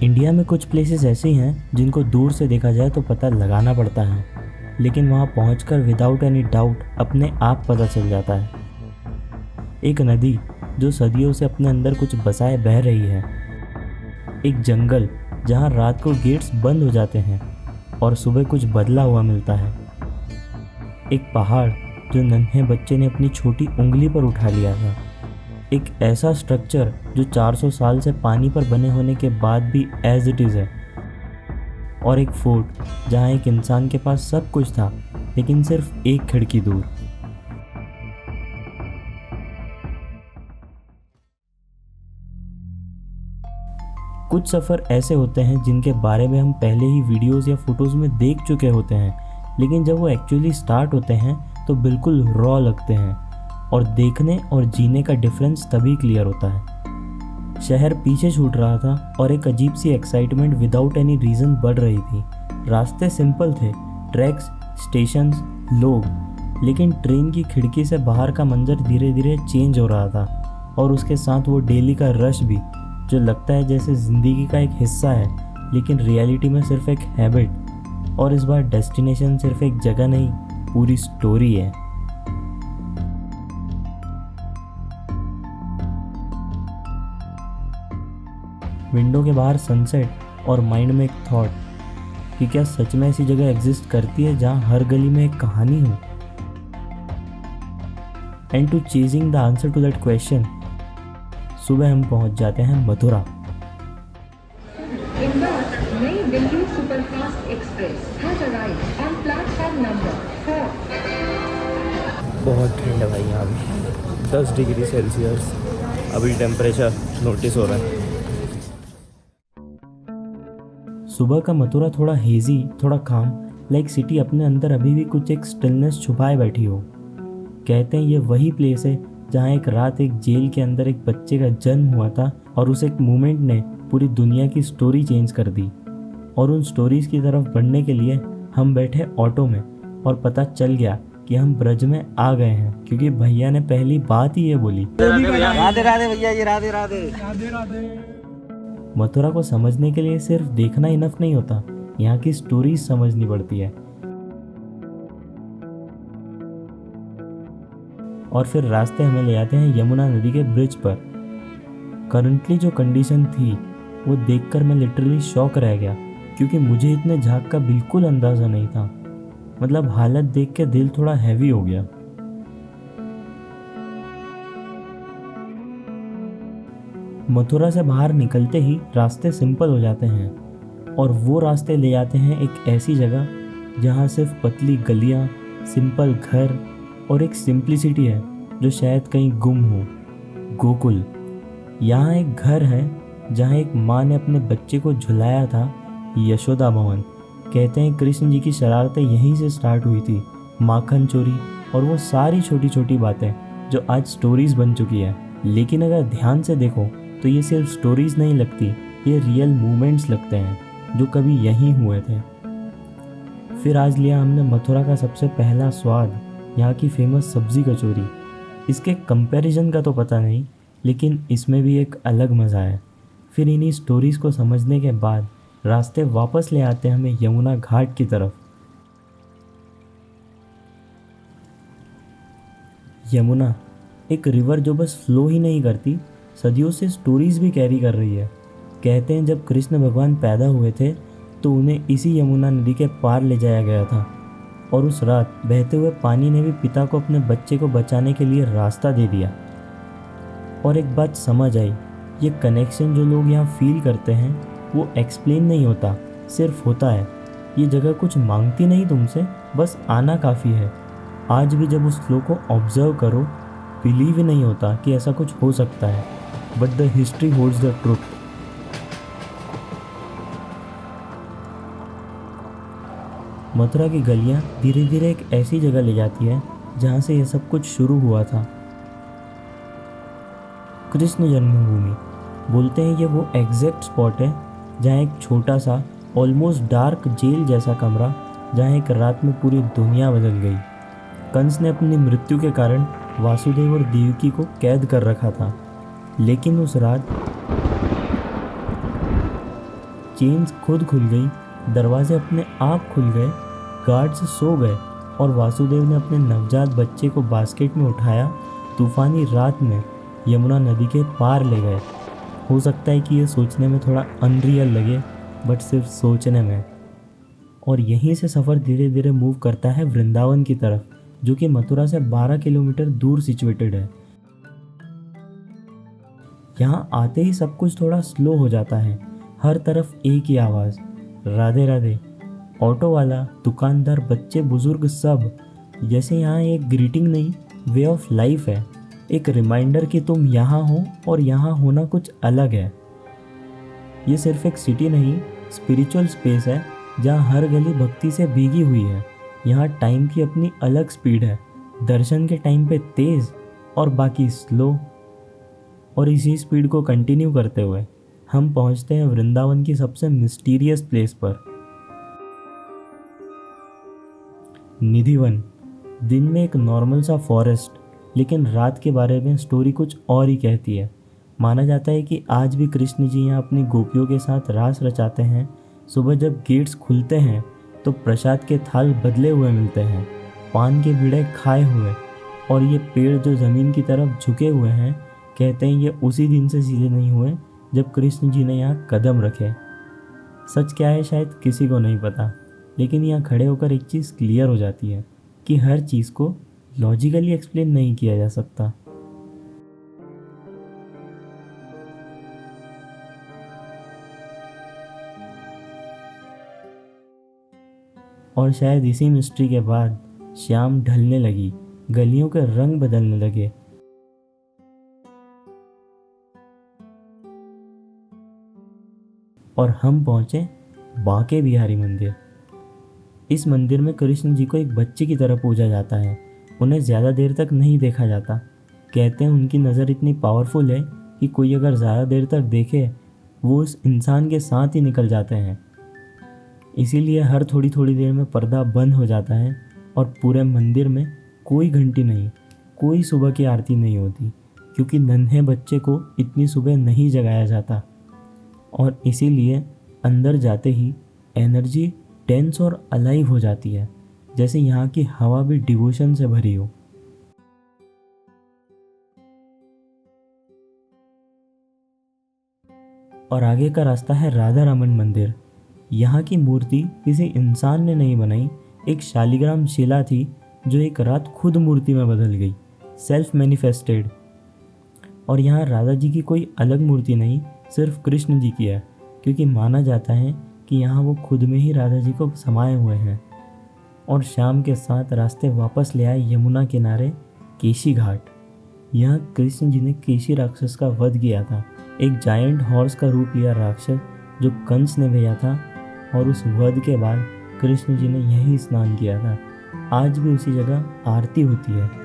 India में कुछ places ऐसी हैं जिनको दूर से देखा जाए तो पता लगाना पड़ता है, लेकिन वहाँ पहुँचकर विदाउट एनी डाउट अपने आप पता चल जाता है। एक नदी जो सदियों से अपने अंदर कुछ बसाए बह रही है, एक जंगल जहाँ रात को गेट्स बंद हो जाते हैं और सुबह कुछ बदला हुआ मिलता है, एक पहाड़ जो नन्हे बच्चे ने अपनी छोटी उंगली पर उठा लिया था, एक ऐसा स्ट्रक्चर जो 400 साल से पानी पर बने होने के बाद भी एज इट इज़ है, और एक फोर्ट जहाँ एक इंसान के पास सब कुछ था लेकिन सिर्फ एक खिड़की दूर। कुछ सफ़र ऐसे होते हैं जिनके बारे में हम पहले ही वीडियोस या फोटोज़ में देख चुके होते हैं, लेकिन जब वो एक्चुअली स्टार्ट होते हैं तो बिल्कुल रॉ लगते हैं और देखने और जीने का डिफरेंस तभी क्लियर होता है। शहर पीछे छूट रहा था और एक अजीब सी एक्साइटमेंट विदाउट एनी रीज़न बढ़ रही थी। रास्ते सिंपल थे, ट्रैक्स, स्टेशंस, लोग, लेकिन ट्रेन की खिड़की से बाहर का मंजर धीरे धीरे चेंज हो रहा था, और उसके साथ वो डेली का रश भी, जो लगता है जैसे ज़िंदगी का एक हिस्सा है लेकिन रियलिटी में सिर्फ एक हैबिट। और इस बार डेस्टिनेशन सिर्फ एक जगह नहीं, पूरी स्टोरी है। विंडो के बाहर सनसेट और माइंड में एक थॉट कि क्या सच में ऐसी जगह एग्जिस्ट करती है जहाँ हर गली में एक कहानी हो। And to chasing the answer to that question, सुबह हम पहुंच जाते हैं Mathura. New Delhi superfast express has arrived on platform number 4। बहुत ठंड है भाई, यहाँ भी 10 डिग्री सेल्सियस अभी टेम्परेचर नोटिस हो रहा है। सुबह का मथुरा थोड़ा हेजी, थोड़ा काम, लाइक सिटी अपने अंदर अभी भी कुछ एक स्टिलनेस छुपाए बैठी हो। कहते हैं ये वही प्लेस है जहाँ एक रात एक जेल के अंदर एक बच्चे का जन्म हुआ था और उस एक मोमेंट ने पूरी दुनिया की स्टोरी चेंज कर दी। और उन स्टोरीज़ की तरफ बढ़ने के लिए हम बैठे ऑटो में और पता चल गया कि हम ब्रज में आ गए हैं, क्योंकि भैया ने पहली बात ही ये बोली, राधे राधे भैया जी, राधे राधे राधे राधे। मथुरा को समझने के लिए सिर्फ देखना इनफ नहीं होता, यहाँ की स्टोरीज समझनी पड़ती है। और फिर रास्ते हमें ले जाते हैं यमुना नदी के ब्रिज पर। करंटली जो कंडीशन थी वो देखकर मैं लिटरली शॉक रह गया, क्योंकि मुझे इतने झाग का बिल्कुल अंदाज़ा नहीं था। मतलब हालत देख के दिल थोड़ा हैवी हो गया। मथुरा से बाहर निकलते ही रास्ते सिंपल हो जाते हैं, और वो रास्ते ले जाते हैं एक ऐसी जगह जहाँ सिर्फ पतली गलियाँ, सिंपल घर और एक सिंप्लिसिटी है जो शायद कहीं गुम हो। गोकुल। यहाँ एक घर है जहाँ एक माँ ने अपने बच्चे को झुलाया था, यशोदा भवन। कहते हैं कृष्ण जी की शरारतें यहीं से स्टार्ट हुई थी, माखन चोरी और वो सारी छोटी छोटी बातें जो आज स्टोरीज बन चुकी है। लेकिन अगर ध्यान से देखो तो ये सिर्फ स्टोरीज नहीं लगती, ये रियल मूवमेंट्स लगते हैं जो कभी यहीं हुए थे। फिर आज लिया हमने मथुरा का सबसे पहला स्वाद, यहाँ की फेमस सब्जी कचौरी। इसके कंपैरिजन का तो पता नहीं, लेकिन इसमें भी एक अलग मज़ा है। फिर इन्हीं स्टोरीज़ को समझने के बाद रास्ते वापस ले आते हैं हमें यमुना घाट की तरफ। यमुना एक रिवर जो बस फ्लो ही नहीं करती, सदियों से स्टोरीज़ भी कैरी कर रही है। कहते हैं जब कृष्ण भगवान पैदा हुए थे तो उन्हें इसी यमुना नदी के पार ले जाया गया था, और उस रात बहते हुए पानी ने भी पिता को अपने बच्चे को बचाने के लिए रास्ता दे दिया। और एक बात समझ आई, ये कनेक्शन जो लोग यहाँ फील करते हैं वो एक्सप्लेन नहीं होता, सिर्फ होता है। ये जगह कुछ मांगती नहीं तुमसे, बस आना काफ़ी है। आज भी जब उस फ्लो को ऑब्जर्व करो, बिलीव ही नहीं होता कि ऐसा कुछ हो सकता है, but the history holds the truth. Mathura की गलियाँ धीरे धीरे एक ऐसी जगह ले जाती है जहाँ से ये सब कुछ शुरू हुआ था, कृष्ण जन्मभूमि। बोलते हैं ये वो एग्जैक्ट स्पॉट है जहाँ एक छोटा सा ऑलमोस्ट डार्क जेल जैसा कमरा, जहाँ एक रात में पूरी दुनिया बदल गई। कंस ने अपनी मृत्यु के कारण वासुदेव और देवकी को कैद कर रखा था, लेकिन उस रात चेन्स खुद खुल गई, दरवाजे अपने आप खुल गए, गार्ड्स सो गए और वासुदेव ने अपने नवजात बच्चे को बास्केट में उठाया तूफानी रात में यमुना नदी के पार ले गए। हो सकता है कि ये सोचने में थोड़ा अनरियल लगे, बट सिर्फ सोचने में। और यहीं से सफ़र धीरे धीरे मूव करता है वृंदावन की तरफ, जो कि मथुरा से 12 किलोमीटर दूर सिचुएटेड है। यहाँ आते ही सब कुछ थोड़ा स्लो हो जाता है। हर तरफ एक ही आवाज़, राधे राधे। ऑटो वाला, दुकानदार, बच्चे, बुजुर्ग, सब। जैसे यहाँ एक ग्रीटिंग नहीं, वे ऑफ लाइफ है, एक रिमाइंडर कि तुम यहाँ हो और यहाँ होना कुछ अलग है। ये सिर्फ एक सिटी नहीं, स्पिरिचुअल स्पेस है जहाँ हर गली भक्ति से भीगी हुई है। यहाँ टाइम की अपनी अलग स्पीड है, दर्शन के टाइम पे तेज़ और बाकी स्लो। और इसी स्पीड को कंटिन्यू करते हुए हम पहुँचते हैं वृंदावन की सबसे मिस्टीरियस प्लेस पर, निधिवन। दिन में एक नॉर्मल सा फॉरेस्ट, लेकिन रात के बारे में स्टोरी कुछ और ही कहती है। माना जाता है कि आज भी कृष्ण जी यहाँ अपनी गोपियों के साथ रास रचाते हैं। सुबह जब गेट्स खुलते हैं तो प्रसाद के थाल बदले हुए मिलते हैं, पान के बीड़े खाए हुए, और ये पेड़ जो ज़मीन की तरफ झुके हुए हैं, कहते हैं ये उसी दिन से सीधे नहीं हुए जब कृष्ण जी ने यहाँ कदम रखे। सच क्या है शायद किसी को नहीं पता, लेकिन यहाँ खड़े होकर एक चीज़ क्लियर हो जाती है कि हर चीज़ को लॉजिकली एक्सप्लेन नहीं किया जा सकता। और शायद इसी मिस्ट्री के बाद शाम ढलने लगी, गलियों के रंग बदलने लगे। और हम पहुंचे बांके बिहारी मंदिर। इस मंदिर में कृष्ण जी को एक बच्चे की तरह पूजा जाता है। उन्हें ज़्यादा देर तक नहीं देखा जाता। कहते हैं उनकी नज़र इतनी पावरफुल है कि कोई अगर ज़्यादा देर तक देखे वो उस इंसान के साथ ही निकल जाते हैं। इसीलिए हर थोड़ी थोड़ी देर में पर्दा बंद हो जाता है और पूरे मंदिर में कोई घंटी नहीं, कोई सुबह की आरती नहीं होती, क्योंकि नन्हे बच्चे को इतनी सुबह नहीं जगाया जाता। और इसीलिए अंदर जाते ही एनर्जी टेंस और अलाइव हो जाती है, जैसे यहाँ की हवा भी डिवोशन से भरी हो। और आगे का रास्ता है राधा रमन मंदिर। यहाँ की मूर्ति किसी इंसान ने नहीं बनाई, एक शालिग्राम शिला थी जो एक रात खुद मूर्ति में बदल गई, सेल्फ मैनिफेस्टेड। और यहाँ राधा जी की कोई अलग मूर्ति नहीं, सिर्फ कृष्ण जी की है, क्योंकि माना जाता है कि यहाँ वो खुद में ही राधा जी को समाये हुए हैं। और शाम के साथ रास्ते वापस ले आए यमुना किनारे केशी घाट। यहाँ कृष्ण जी ने केशी राक्षस का वध किया था, एक जायंट हॉर्स का रूप लिया राक्षस जो कंस ने भेजा था। और उस वध के बाद कृष्ण जी ने यही स्नान किया था। आज भी उसी जगह आरती होती है।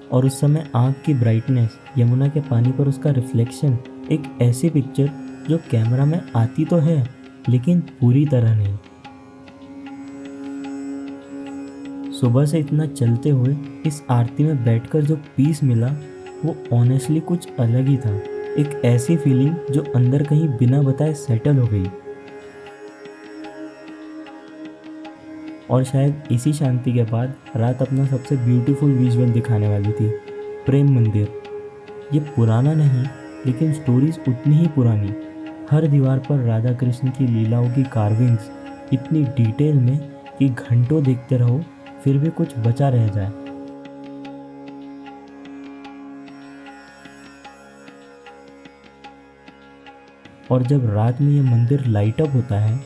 और उस समय आँख की ब्राइटनेस, यमुना के पानी पर उसका रिफ्लेक्शन, एक ऐसी पिक्चर जो कैमरा में आती तो है लेकिन पूरी तरह नहीं। सुबह से इतना चलते हुए इस आरती में बैठकर जो पीस मिला वो ऑनेस्टली कुछ अलग ही था। एक ऐसी फीलिंग जो अंदर कहीं बिना बताए सेटल हो गई। और शायद इसी शांति के बाद रात अपना सबसे ब्यूटीफुल विजुअल दिखाने वाली थी, प्रेम मंदिर। ये पुराना नहीं, लेकिन स्टोरीज उतनी ही पुरानी। हर दीवार पर राधा कृष्ण की लीलाओं की कार्विंग्स इतनी डिटेल में कि घंटों देखते रहो फिर भी कुछ बचा रह जाए। और जब रात में ये मंदिर लाइट अप होता है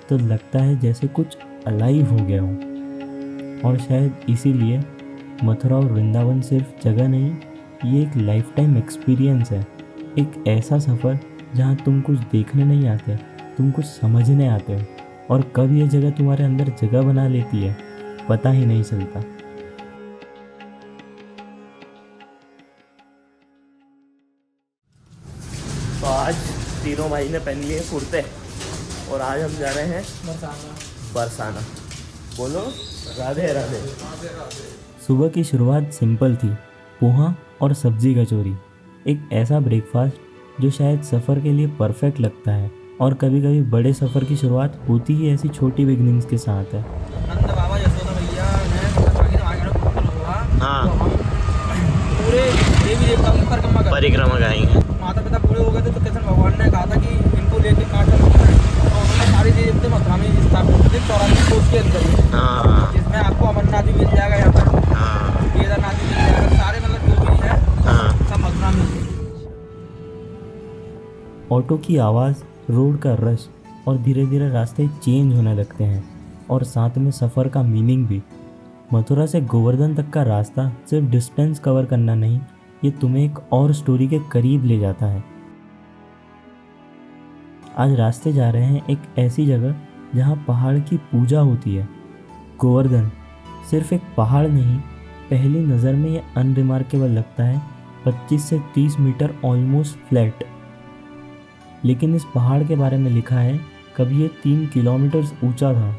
तो लगता है जैसे कुछ अलाइव हो गया हो। और शायद इसीलिए मथुरा और वृंदावन सिर्फ जगह नहीं, ये एक लाइफ टाइम एक्सपीरियंस है। एक ऐसा सफ़र जहाँ तुम कुछ देखने नहीं आते, तुम कुछ समझने आते हो, और कब ये जगह तुम्हारे अंदर जगह बना लेती है पता ही नहीं चलता। तो आज तीनों भाई ने पहन लिए कुर्ते और आज हम जा रहे हैं बरसाना। बोलो राधे राधे। सुबह की शुरुआत सिंपल थी, पोहा और सब्जी कचौरी। एक ऐसा ब्रेकफास्ट जो शायद सफ़र के लिए परफेक्ट लगता है, और कभी कभी बड़े सफ़र की शुरुआत होती ही ऐसी छोटी बिगनिंग्स के साथ है। बाबा यशोदा भैया हाँ पूरे देवी देवताओं की परिक्रमा गाएंगे। माता पिता पूरे हो गए थे तो कृष्ण भगवान ने कहा था कि इनको लेके कहाँ चलना है, तो उन्होंने सारी देवी देवता मथुरा में स्थापित थे 84 कोस के अंदर, जिसमें आपको अमरनाथ भी मिल जाएगा, यहाँ पर केदारनाथ भी मिल जाएगा, सारे मतलब जो भी है सब मथुरा में। ऑटो की आवाज़, रोड का रश, और धीरे धीरे रास्ते चेंज होने लगते हैं, और साथ में सफ़र का मीनिंग भी। मथुरा से गोवर्धन तक का रास्ता सिर्फ डिस्टेंस कवर करना नहीं, ये तुम्हें एक और स्टोरी के करीब ले जाता है। आज रास्ते जा रहे हैं एक ऐसी जगह जहाँ पहाड़ की पूजा होती है। गोवर्धन सिर्फ एक पहाड़ नहीं, पहली नज़र में ये अनरिमार्केबल लगता है, 25 से 30 मीटर ऑलमोस्ट फ्लैट। लेकिन इस पहाड़ के बारे में लिखा है कभी ये 3 किलोमीटर ऊंचा था,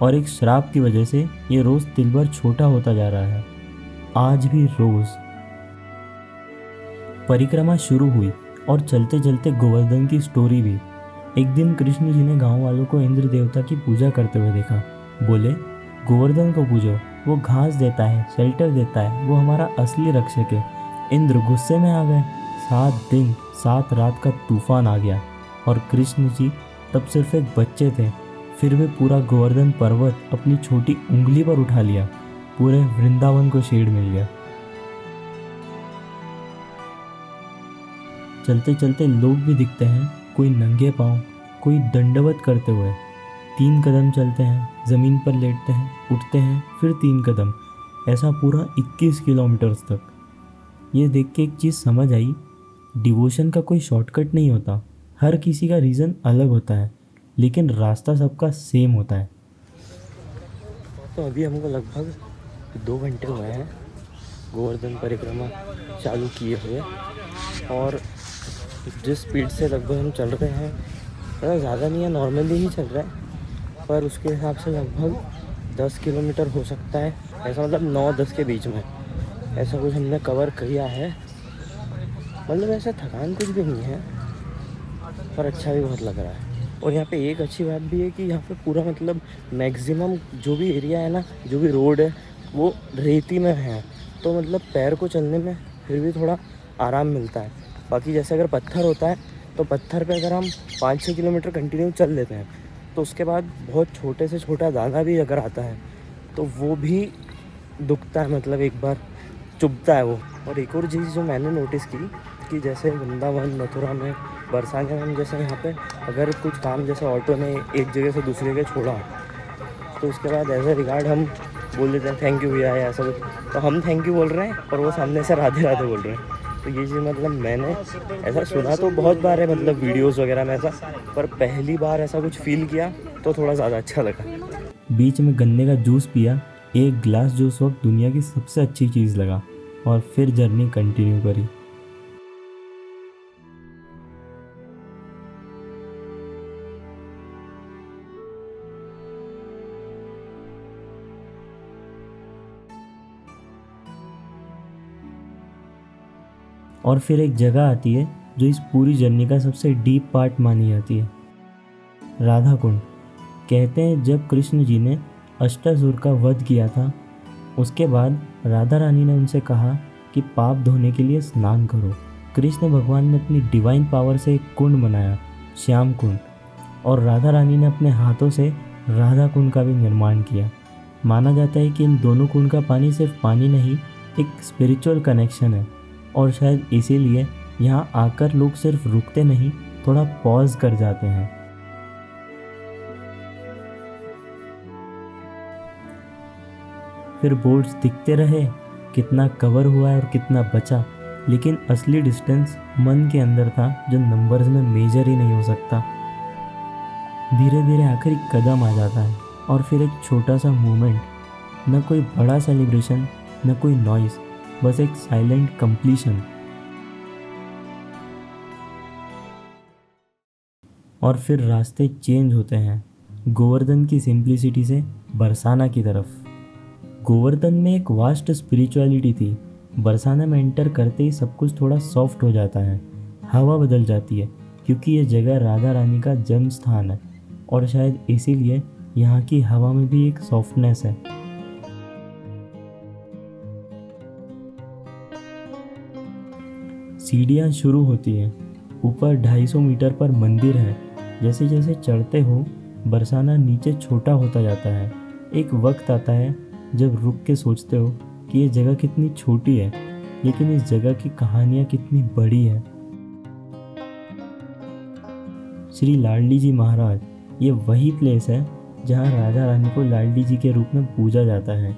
और एक श्राप की वजह से ये रोज़ तिल भर छोटा होता जा रहा है। आज भी रोज़ परिक्रमा शुरू हुई, और चलते चलते गोवर्धन की स्टोरी भी। एक दिन कृष्ण जी ने गांव वालों को इंद्र देवता की पूजा करते हुए देखा। बोले, गोवर्धन को पूजो, वो घास देता है, शेल्टर देता है, वो हमारा असली रक्षक है। इंद्र गुस्से में आ गए। 7 दिन 7 रात का तूफान आ गया, और कृष्ण जी तब सिर्फ एक बच्चे थे, फिर भी पूरा गोवर्धन पर्वत अपनी छोटी उंगली पर उठा लिया। पूरे वृंदावन को शेड मिल गया। चलते चलते लोग भी दिखते हैं, कोई नंगे पाँव, कोई दंडवत करते हुए। 3 कदम चलते हैं, ज़मीन पर लेटते हैं, उठते हैं, फिर 3 कदम, ऐसा पूरा 21 किलोमीटर्स तक। ये देख के एक चीज़ समझ आई, डिवोशन का कोई शॉर्टकट नहीं होता, हर किसी का रीज़न अलग होता है, लेकिन रास्ता सबका सेम होता है। तो अभी हमको लगभग 2 घंटे हुए हैं गोवर्धन परिक्रमा चालू किए हुए, और जिस स्पीड से लगभग हम चल रहे हैं, मतलब ज़्यादा नहीं है, नॉर्मली ही चल रहा है, पर उसके हिसाब से लगभग 10 किलोमीटर हो सकता है, ऐसा मतलब 9-10 के बीच में ऐसा कुछ हमने कवर किया है। मतलब ऐसा थकान कुछ भी नहीं है, पर अच्छा भी बहुत लग रहा है। और यहाँ पे एक अच्छी बात भी है कि यहाँ पे पूरा मतलब मैक्सिमम जो भी एरिया है ना, जो भी रोड है, वो रेती में है, तो मतलब पैर को चलने में फिर भी थोड़ा आराम मिलता है। बाकी जैसे अगर पत्थर होता है, तो पत्थर पे अगर हम 5-6 किलोमीटर कंटिन्यू चल लेते हैं, तो उसके बाद बहुत छोटे से छोटा दाना भी अगर आता है तो वो भी दुखता है, मतलब एक बार चुभता है वो। और एक और चीज़ जो मैंने नोटिस की कि जैसे वृंदावन, मथुरा में, बरसाने में, जैसे यहाँ पे अगर कुछ काम जैसे ऑटो ने एक जगह से दूसरी जगह छोड़ा, तो उसके बाद एज ए रिगार्ड हम बोल देते हैं थैंक यू भैया या ऐसा कुछ, तो हम थैंक यू बोल रहे हैं और वो सामने से राधे राधे बोल रहे हैं। तो ये चीज़ मतलब मैंने ऐसा सुना तो बहुत बार है, मतलब वीडियोस वगैरह में ऐसा, पर पहली बार ऐसा कुछ फील किया तो थोड़ा ज़्यादा अच्छा लगा। बीच में गन्ने का जूस पिया, एक ग्लास जो उस वक्त दुनिया की सबसे अच्छी चीज़ लगा, और फिर जर्नी कंटिन्यू करी। और फिर एक जगह आती है जो इस पूरी जर्नी का सबसे डीप पार्ट मानी जाती है, राधा कुंड। कहते हैं जब कृष्ण जी ने अष्टासुर का वध किया था, उसके बाद राधा रानी ने उनसे कहा कि पाप धोने के लिए स्नान करो। कृष्ण भगवान ने अपनी डिवाइन पावर से एक कुंड बनाया, श्याम कुंड, और राधा रानी ने अपने हाथों से राधा कुंड का भी निर्माण किया। माना जाता है कि इन दोनों कुंड का पानी सिर्फ पानी नहीं, एक स्पिरिचुअल कनेक्शन है, और शायद इसीलिए यहाँ आकर लोग सिर्फ रुकते नहीं, थोड़ा पॉज कर जाते हैं। फिर बोर्ड्स दिखते रहे, कितना कवर हुआ है और कितना बचा, लेकिन असली डिस्टेंस मन के अंदर था, जो नंबर्स में मेजर ही नहीं हो सकता। धीरे धीरे आखिरी कदम आ जाता है और फिर एक छोटा सा मोमेंट, न कोई बड़ा सेलिब्रेशन, न कोई नॉइस, बस एक साइलेंट कंप्लीशन। और फिर रास्ते चेंज होते हैं, गोवर्धन की सिंप्लिसिटी से बरसाना की तरफ। गोवर्धन में एक वास्ट स्पिरिचुअलिटी थी, बरसाना में एंटर करते ही सब कुछ थोड़ा सॉफ्ट हो जाता है, हवा बदल जाती है, क्योंकि ये जगह राधा रानी का जन्म स्थान है और शायद इसीलिए यहाँ की हवा में भी एक सॉफ्टनेस है। सीढ़ियाँ शुरू होती हैं, ऊपर 250 मीटर पर मंदिर है। जैसे जैसे चढ़ते हो बरसाना नीचे छोटा होता जाता है। एक वक्त आता है जब रुक के सोचते हो कि ये जगह कितनी छोटी है, लेकिन इस जगह की कहानियाँ कितनी बड़ी है। श्री लाडली जी महाराज, ये वही प्लेस है जहाँ राधा रानी को लाडली जी के रूप में पूजा जाता है।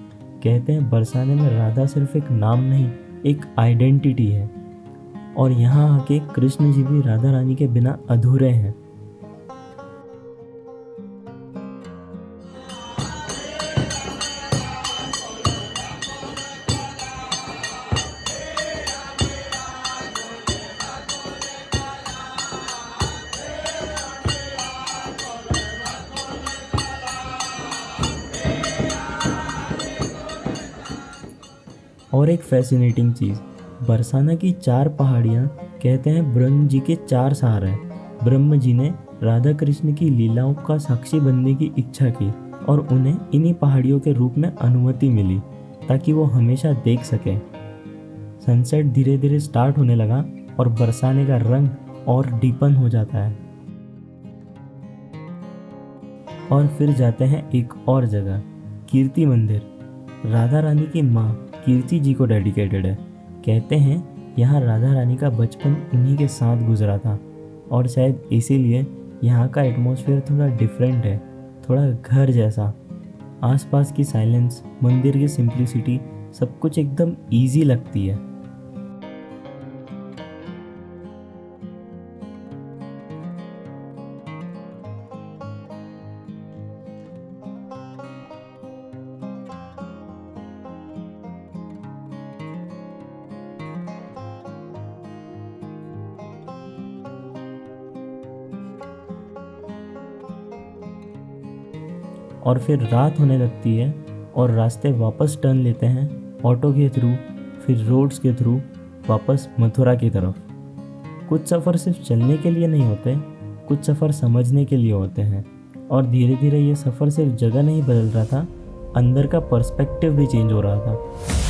कहते हैं बरसाने में राधा सिर्फ एक नाम नहीं, एक आइडेंटिटी है। और यहाँ आके कृष्ण जी भी राधा रानी के बिना अधूरे हैं। और एक फैसिनेटिंग चीज़, बरसाना की 4 पहाड़ियाँ कहते हैं ब्रह्म जी के 4 सहार हैं। ब्रह्म जी ने राधा कृष्ण की लीलाओं का साक्षी बनने की इच्छा की और उन्हें इन्हीं पहाड़ियों के रूप में अनुमति मिली ताकि वो हमेशा देख सकें। सनसेट धीरे धीरे स्टार्ट होने लगा और बरसाने का रंग और डीपन हो जाता है। और फिर जाते हैं एक और जगह, कीर्ति मंदिर। राधा रानी की माँ कीर्ति जी को डेडिकेटेड है। कहते हैं यहाँ राधा रानी का बचपन उन्हीं के साथ गुजरा था और शायद इसीलिए यहाँ का एटमॉस्फेयर थोड़ा डिफरेंट है, थोड़ा घर जैसा। आसपास की साइलेंस, मंदिर की सिंप्लिसिटी, सब कुछ एकदम इजी लगती है। और फिर रात होने लगती है और रास्ते वापस टर्न लेते हैं, ऑटो के थ्रू, फिर रोड्स के थ्रू वापस मथुरा की तरफ। कुछ सफ़र सिर्फ चलने के लिए नहीं होते, कुछ सफ़र समझने के लिए होते हैं। और धीरे धीरे ये सफ़र सिर्फ जगह नहीं बदल रहा था, अंदर का पर्सपेक्टिव भी चेंज हो रहा था।